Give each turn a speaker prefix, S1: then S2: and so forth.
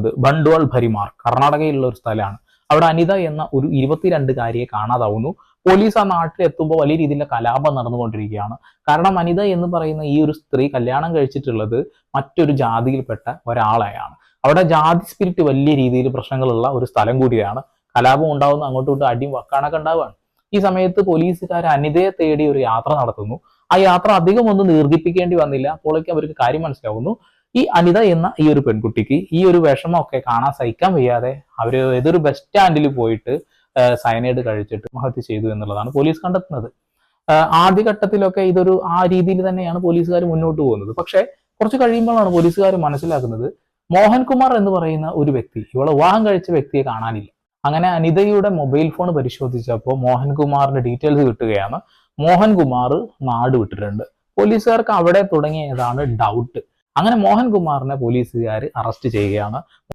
S1: പറയുന്നത് ബണ്ട്വാൾ ഭരിമാർ, കർണാടകയിലുള്ള ഒരു സ്ഥലമാണ്. അവിടെ അനിത എന്ന ഒരു 22-കാരിയെ കാണാതാവുന്നു. പോലീസ് ആ നാട്ടിൽ എത്തുമ്പോൾ വലിയ രീതിയിലുള്ള കലാപം നടന്നുകൊണ്ടിരിക്കുകയാണ്. കാരണം അനിത എന്ന് പറയുന്ന ഈ ഒരു സ്ത്രീ കല്യാണം കഴിച്ചിട്ടുള്ളത് മറ്റൊരു ജാതിയിൽപ്പെട്ട ഒരാളെയാണ്. അവിടെ ജാതി സ്പിരിറ്റ് വലിയ രീതിയിൽ പ്രശ്നങ്ങളുള്ള ഒരു സ്ഥലം കൂടിയാണ്. കലാപം ഉണ്ടാവുന്ന, അങ്ങോട്ടും ഇങ്ങോട്ടും അടിയും വക്കാണൊക്കെ ഉണ്ടാവുകയാണ്. ഈ സമയത്ത് പോലീസുകാർ അനിതയെ തേടി ഒരു യാത്ര നടത്തുന്നു. ആ യാത്ര അധികം ഒന്നും ദീർഘിപ്പിക്കേണ്ടി വന്നില്ല. അപ്പോഴേക്കും അവർക്ക് കാര്യം മനസ്സിലാവുന്നു. ഈ അനിത എന്ന ഈ ഒരു പെൺകുട്ടിക്ക് ഈ ഒരു വിഷമമൊക്കെ കാണാൻ സഹിക്കാൻ വയ്യാതെ അവര് ഏതൊരു ബസ് സ്റ്റാൻഡിൽ പോയിട്ട് സയനൈഡ് കഴിച്ചിട്ട് ആത്മഹത്യ ചെയ്തു എന്നുള്ളതാണ് പോലീസ് കണ്ടെത്തുന്നത്. ആദ്യഘട്ടത്തിലൊക്കെ ഇതൊരു ആ രീതിയിൽ തന്നെയാണ് പോലീസുകാർ മുന്നോട്ട് പോകുന്നത്. പക്ഷെ കുറച്ച് കഴിയുമ്പോഴാണ് പോലീസുകാർ മനസ്സിലാക്കുന്നത് മോഹൻകുമാർ എന്ന് പറയുന്ന ഒരു വ്യക്തി, ഇവളെ വിവാഹം കഴിച്ച വ്യക്തിയെ കാണാനില്ല. അങ്ങനെ അനിതയുടെ മൊബൈൽ ഫോൺ പരിശോധിച്ചപ്പോൾ മോഹൻകുമാറിന്റെ ഡീറ്റെയിൽസ് കിട്ടുകയാണ്. മോഹൻകുമാർ നാട് വിട്ടിട്ടുണ്ട്. പോലീസുകാർക്ക് അവിടെ തുടങ്ങിയതാണ് ഡൗട്ട്. അങ്ങനെ മോഹൻകുമാറിനെ പോലീസുകാർ അറസ്റ്റ് ചെയ്യുകയാണ്.